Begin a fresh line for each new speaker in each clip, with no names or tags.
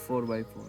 4x4,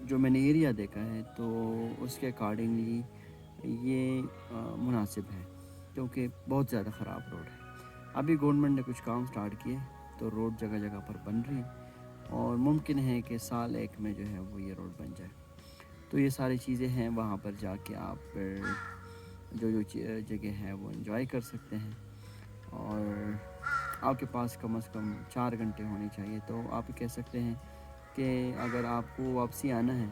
جو میں نے ایریا دیکھا ہے تو اس کے اکارڈنگلی یہ مناسب ہے، کیونکہ بہت زیادہ خراب روڈ ہے۔ ابھی گورنمنٹ نے کچھ کام سٹارٹ کیے تو روڈ جگہ جگہ پر بن رہی ہے، اور ممکن ہے کہ سال ایک میں جو ہے وہ یہ روڈ بن جائے۔ تو یہ ساری چیزیں ہیں، وہاں پر جا کے آپ پھر جو جگہ ہے وہ انجوائے کر سکتے ہیں، اور آپ کے پاس کم از کم 4 گھنٹے ہونے چاہیے۔ تو آپ کہہ سکتے ہیں کہ اگر آپ کو واپسی آنا ہے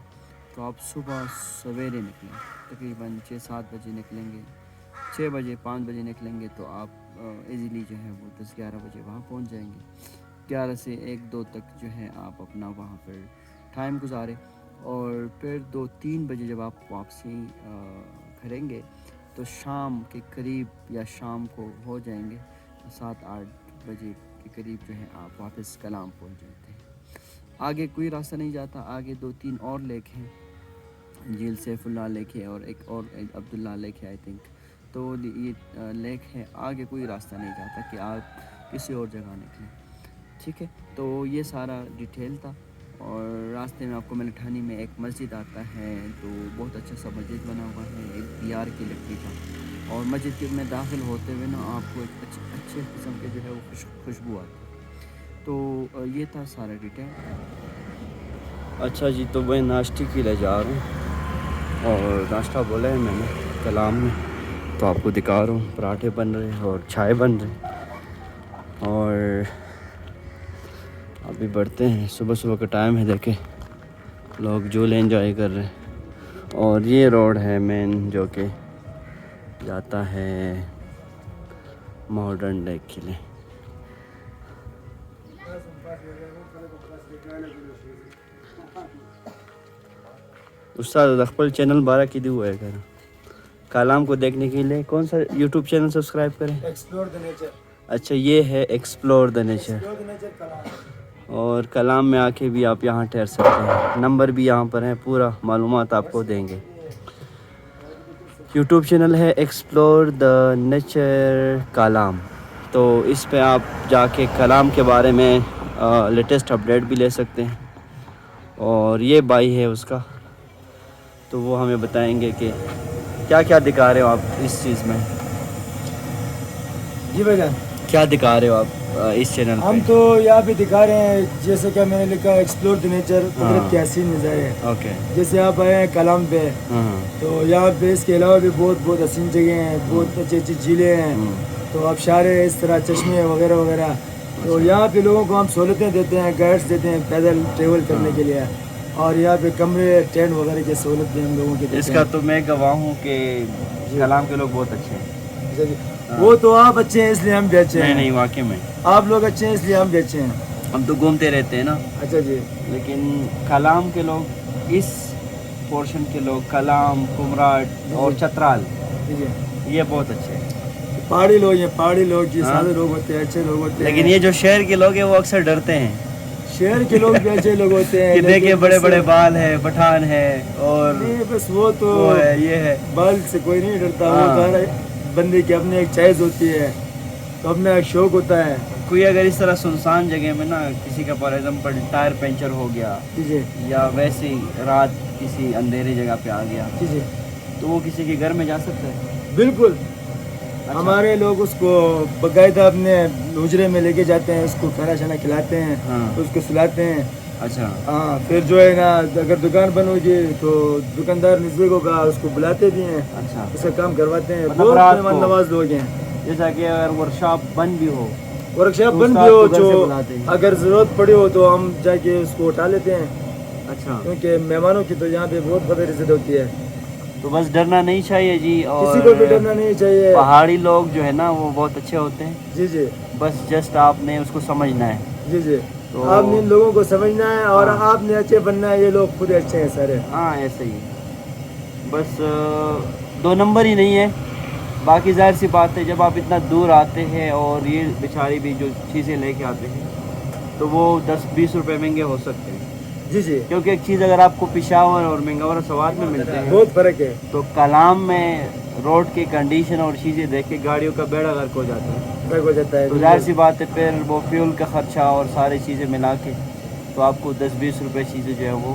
تو آپ صبح سویرے نکلیں، تقریباً 6-7 بجے نکلیں گے، 6 بجے 5 بجے نکلیں گے تو آپ ایزیلی جو ہے وہ 10-11 بجے وہاں پہنچ جائیں گے۔ 11 سے 1-2 تک جو ہے آپ اپنا وہاں پر ٹائم گزاریں، اور پھر 2-3 بجے جب آپ واپسی کریں گے تو شام کے قریب یا شام کو ہو جائیں گے 7-8 بجے کے قریب جو ہے آپ واپس کلام پہنچ جاتے ہیں۔ آگے کوئی راستہ نہیں جاتا، آگے 2-3 اور لیک ہیں، جھیل سیف اللہ لیک ہے اور ایک اور عبداللہ لیک ہے آئی تھنک، تو یہ لیک ہے، آگے کوئی راستہ نہیں جاتا کہ آپ کسی اور جگہ نکلیں، ٹھیک ہے۔ تو یہ سارا ڈیٹیل تھا، اور راستے میں آپ کو ملٹھانی میں ایک مسجد آتا ہے، تو بہت اچھا سا مسجد بنا ہوا ہے ایک دیار کی لکڑی کا، اور مسجد کے میں داخل ہوتے ہوئے نا آپ کو ایک اچھے قسم کے جو ہے وہ خوشبو آتی ہے۔ تو یہ تھا سارا ڈیٹیل۔ اچھا جی، تو میں ناشتے کے لیے جا رہا ہوں، اور ناشتہ بولا ہے میں نے کلام میں، تو آپ کو دکھا رہا ہوں، پراٹھے بن رہے ہیں اور چائے بن رہی، اور ابھی بڑھتے ہیں۔ صبح صبح کا ٹائم ہے، دیکھیں لوگ جھولے انجوائے کر رہے ہیں، اور یہ روڈ ہے مین جو کہ جاتا ہے ماڈرن لیک کے لیے۔ استاد خپل چینل بارہ کی دی ہوا ہے کر کلام کو دیکھنے کے لیے کون سا یوٹیوب چینل سبسکرائب کریں؟
Explore the nature.
اچھا، یہ ہے ایکسپلور دا نیچر، اور کلام میں آ کے بھی آپ یہاں ٹھہر سکتے ہیں، نمبر بھی یہاں پر ہے، پورا معلومات آپ کو دیں گے۔ یوٹیوب چینل ہے ایکسپلور دا نیچر کلام، تو اس پہ آپ جا کے کلام کے بارے میں لیٹسٹ اپڈیٹ بھی لے سکتے ہیں، اور یہ بھائی ہے اس کا، تو وہ ہمیں بتائیں گے کہ کیا کیا دکھا رہے ہو آپ اس چیز میں۔
جی بھائی جان،
کیا دکھا رہے ہو آپ اس چینل پہ؟
ہم تو یہاں پہ دکھا رہے ہیں، جیسے کہ میں نے لکھا ایکسپلور دی نیچر، قدرت کے حسین نظارے۔
اوکے،
جیسے آپ آئے ہیں کلام پہ،
ہاں،
تو یہاں پہ اس کے علاوہ بھی بہت حسین جگہ ہیں، بہت اچھی اچھی جھیلیں ہیں، تو آبشاریں اس طرح، چشمے وغیرہ وغیرہ۔ تو یہاں پہ لوگوں کو ہم سہولتیں دیتے ہیں، گائیڈس دیتے ہیں پیدل ٹریول کرنے کے لیے، اور یہاں پہ کمرے ٹینٹ وغیرہ کی سہولت بھی ہم لوگوں کے دیتے ہیں۔
اس کا تو میں گواہ ہوں کہ کلام کے لوگ بہت اچھے ہیں۔
وہ تو آپ اچھے ہیں اس لیے ہم بھی اچھے ہیں۔
نہیں، واقعی میں
آپ لوگ اچھے ہیں اس لیے ہم بھی اچھے ہیں۔
ہم تو گھومتے رہتے ہیں نا۔
اچھا جی،
لیکن کلام کے لوگ، اس پورشن کے لوگ، کلام، کمراٹ اور چترال،
جی،
یہ بہت اچھے ہیں۔
پہاڑی لوگ ہیں، پہاڑی لوگ جی، سادے لوگ ہوتے ہیں، اچھے لوگ ہوتے ہیں۔
لیکن یہ جو شہر کے لوگ ہیں وہ اکثر ڈرتے ہیں،
شہر کے لوگ بھی اچھے لوگ ہوتے ہیں،
کہ دیکھیں بڑے بڑے بال ہے، پٹھان ہے، اور
نہیں بس وہ تو
وہ ہے، یہ ہے۔
بال سے کوئی نہیں ڈرتا، وہ ہر بندے کی اپنی ایک چائز ہوتی ہے، تو اپنا ایک شوق ہوتا ہے۔
کوئی اگر اس طرح سنسان جگہ میں نا کسی کا فار ایگزامپل ٹائر پنچر ہو گیا،
جی
یا ویسے رات کسی اندھیری جگہ پہ آ گیا،
جی،
تو وہ کسی کے گھر میں جا سکتا ہے؟
بالکل۔ ہمارے لوگ اس کو باقاعدہ اپنے حجرے میں لے کے جاتے ہیں، اس کو کھانا شانا کھلاتے ہیں، اس کو سلاتے ہیں۔
اچھا،
ہاں، پھر جو ہے نا اگر دکان بند ہوگی تو دکاندار نزدیک ہوگا، اس کو بلاتے بھی ہیں،
اچھا،
اس کا کام کرواتے ہیں۔
مطلب
بہت
رات
مہمان
کو
نواز لوگ ہیں۔
جیسا کہ اگر ورکشاپ بند بھی ہو،
ورکشاپ
تو
بند
استاد
بھی ہو،
کو گھر سے
جو
بلاتے ہیں۔
اگر ضرورت پڑی ہو تو ہم جا کے اس کو اٹھا لیتے ہیں،
اچھا،
کیونکہ مہمانوں کی تو یہاں پہ بہت قدر عزت ہوتی ہے،
تو بس ڈرنا نہیں چاہیے جی۔ اور
کسی کو بھی ڈرنا نہیں چاہیے۔
پہاڑی لوگ جو ہے نا وہ بہت اچھے ہوتے ہیں،
جی جی
بس جسٹ آپ نے اس کو سمجھنا ہے۔
جی جی،
تو
آپ نے ان لوگوں کو سمجھنا ہے، اور
ہاں،
آپ نے اچھے بننا ہے، یہ لوگ خود اچھے ہیں سارے۔
ہاں ایسے ہی، بس 2 نمبر ہی نہیں ہے۔ باقی ظاہر سی بات ہے، جب آپ اتنا دور آتے ہیں اور یہ بیچاری بھی جو چیزیں لے کے آتے ہیں تو وہ 10-20 روپے مہنگے ہو سکتے ہیں،
جی جی،
کیونکہ ایک چیز اگر آپ کو پشاور اور منگاور سوات میں ملتے ہیں
بہت فرق ہے،
تو کلام میں روڈ کی کنڈیشن اور چیزیں دیکھ کے گاڑیوں کا بیڑا غرق ہو جاتا ہے۔
فرق ہو جاتا ہے۔
تو ظاہر سی بات ہے، پھر وہ فیول کا خرچہ اور ساری چیزیں ملا کے تو آپ کو 10-20 روپے چیزیں جو ہے وہ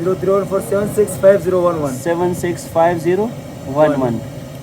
0314765011 765011।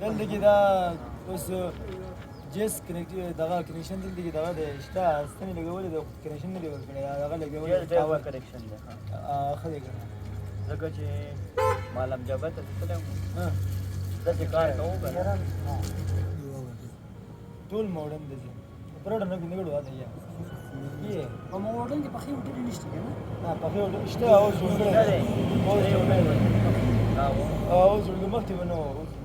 دلته دا اوس جس کنیکټ دغه کنیکشن دلته دغه د شته ستنې لګولې د کنیکشن نه دی ورکړی، دغه لګولې
ډاور کنیکشن دی
خدای کنه
ځکه چې مالم جبه ته تلم داسې کار کوو کنه
ټول موډن دی پروډ نه نیګړو واده یا یې په موډن کې پخې وټې نشته کنه نه پخې وټې شته او جوړه او جوړه مخته ونه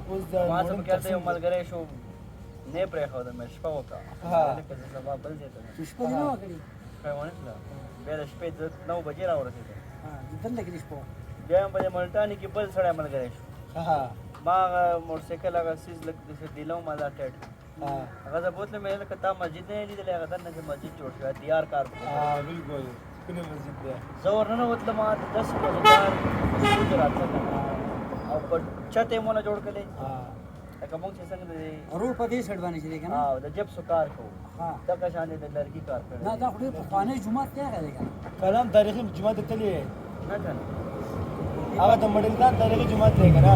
اوس دا
ما څه کېته یو ملګری شو نه پرې خو د مې شپه وکړه
ها
لکه سبا بل ځای ته
شپه نه وکړي
خیونه بیا د شپې 9 بجې راورسېده
ها دلته کې شپه
بیا هم په ملټانی کې بل سړی ملګری شو
ها
ما موټرسایکل هغه سیز لګ د دیلو ما دا ټټ هغه زه بوتله مې لکه تا مسجد نه لیدلې هغه دنه چې مسجد جوړ شو دیار کار
ها بالکل کله مسجد دی
زه ورننه وتلم 10 بجې راځه او په چته مونږ جوړ کړلې لکه مونږ چې څنګه دی
روډ په دې سړ باندې چې دی کنه
ها د جب سو کار کو
ها
دا که شان د لړکی کار کړی
نه دا خو په خانه جمعه ته غلې کنه کلام تاریخي جمعه ته تللی
نه کنه
هغه د مډلدان تاریخي جمعه ته کنه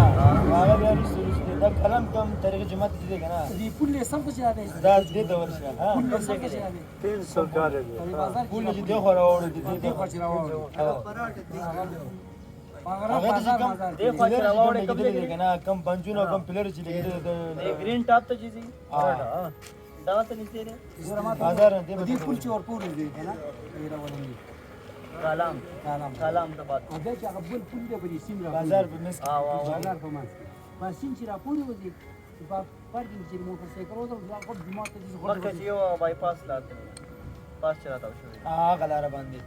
هغه بیا رسول دا کلام کم تاریخي جمعه ته دی کنه دې پوله سم څه یاد دی دا دې د ورشه ها پوله څه یاد دی 300 کار دی پوله چې دی خو راوړ دي دې خو راوړ پراټه دی هغه د کوم دی خو راوړ کوم دی کنه کم بنجونو کم پلر چې لګیدل د
گرین ټاپ ته چیزي دا ته نشته دی
بازار دې پول چې ور پور دی کنه راوړل
کلام ته بات
هغه چې هغه بل پول دی په سیم را بازار په مس بازار په مس په سیم چې را پوری وځي په پارکینګ چې موټر سایکل ورو ځو جمعه ته چې
مکه چې یو بایپاس لاته پاس چلاته شو
هغه لار باندې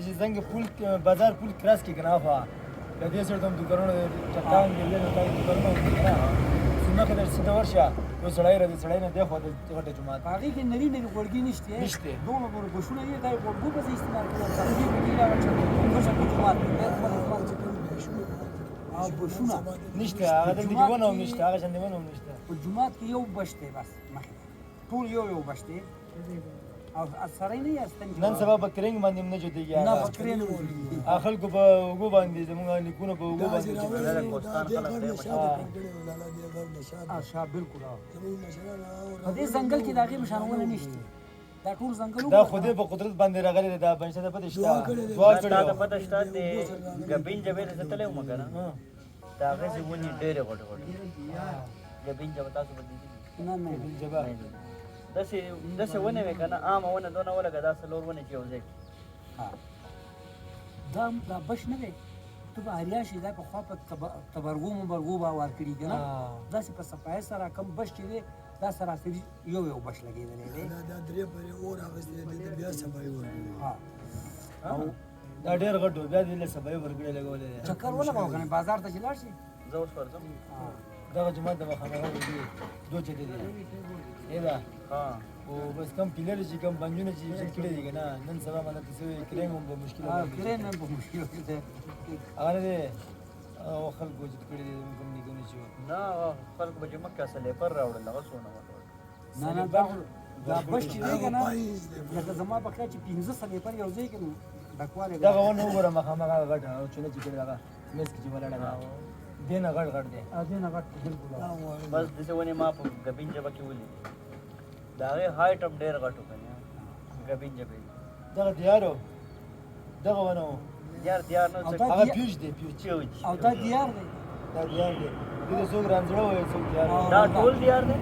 چې څنګه پول بازار پول کراس کې کنه افا د دې سره تم دکانونه چټان دی له تای دکانونه سیمه کې در سیده ورشه یو سړی را دي سړی نه دی خو د غټه جمعه هغه کې نری نری ورګی نشته دوه ور بشونه یې دای ورګو په استعمال کوي دې کې لا ورچې په څه جمعه او بشونه نشته هغه د دیوانه هم نشته هغه څنګه دیوانه هم نشته په جمعه کې یو بشته بس مخه ټول یو بشته او سره نه یاستم نن سبا بکرینګ باندې نه جوړیږي نه بکرینګ اخل کو په وګو باندې زموږ لیکونه په وګو باندې چې
کوستان خلک ډېر
مشهور بالکل په دې ځنګل کې داغه مشانونه نشته دا ټول ځنګل دا خوده په قدرت باندې راغلي دا بنشه ته پته شته دعا کړو
دا پته شته د غبین جبه ته تلې و مګر دا هغه څه ونی ډېر غټ غټ غبین جبه تاسو باندې
نه جبه
داسې ونې وې که نه عامه ونه دونه ولګه دا څلور ونې چې یو ځای کړي.
دا بش نه دی ته به هریا شي دا پخوا په تبرګو مبرګو به وار کړي که نه داسې په صفایي سره کم بش چې دی دا سراسري یو بش لګېدلی دی
دا درې پرې اور اخیستی دی ته بیا صفایي ورکړي
او
دا ډېر غټ و بیا دې له صفایي ورکړی لګولی دی
چکر ولګوه که نه بازار ته چې لاړ شي
زه اوس ورځم.
دغه جومات د خانقاه دی دو چتې دی ای دا او بس کم پیلر چې کم بنجونه چې یوز کړی دي که نه نن سبا باندې ته څه کریم هم به مشکل
کریم هم په مشکل کې دی
هغه نه دی هغه خلکو وجود کړی دی کوم نیکونه چې
نه خلکو به چې مخکې سلیپر راوړل هغه څونه وټول.
نه دا بش چې دی که نه لکه زما په خیال چې 15 سلیپر یو ځای کې ډکوالی
دغه ونه وګوره مخامخ هغه غټ او چونه چې کړی هغه میز کې چې ولاړه ده دې نه غټ دی
دې نه غټ بالکل
بس داسې ونې ما په ګبین ژبه کې ولیدې د هغې هایټ هم ډېر غټ و که نه ګبین ژبې
دغه دیارو دغه ونه و
دیار نه
هغه پیوج دی پیوج
او دا دیار دی
دا دیار دی دې څوک رانځړه وایي څوک دیار
دا ټول دیار دی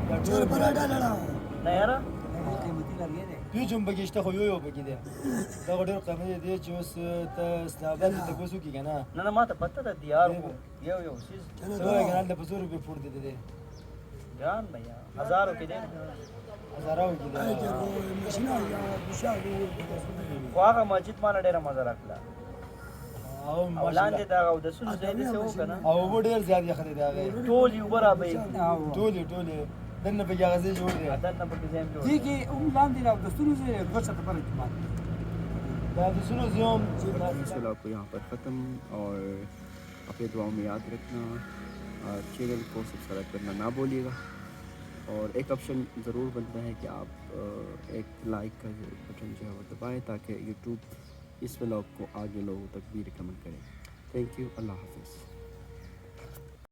دا ټول
نه یاره
قیمتي لرګی دی
پیوج هم پکې شته خو یو پکې دی دغه ډېر قیمتي دی چې اوس ته اسلام آباد ته تپوس وکړي که نه
نه ما ته پته ده دیار خو یو څیز
څه وایي که نه هلته په 100 روپۍ فوټ دی دی
جان بھیا ہزاروں کی دیں
هزارو کې دی
خو هغه مسجد مالا ډېره مزه راکړه
او
او لاندې د هغه اودسونو ځای داسې و که نه
او اوبه ډېر زیات یخه دی د هغې
ټول یې اوبه رابهیي
ټولې دننه پکې هغه ځای جوړ دی
دننه پکې ځای هم جوړ
دې کې هم لاندې را دستورو ځای دوه چته پر جومات
دا د سونو زیوم
اس ویلاگ کو یہاں پر ختم اور اپنے دعاؤں میں یاد رکھنا چینل کو سبسکرائب کرنا نہ بولیے گا اور ایک آپشن ضرور بنتا ہے کہ آپ ایک لائک کا بٹن جو ہے وہ دبائیں تاکہ یوٹیوب اس ویلاگ کو آگے لوگوں تک بھی ریکمنڈ کریں. Thank you. اللہ حافظ.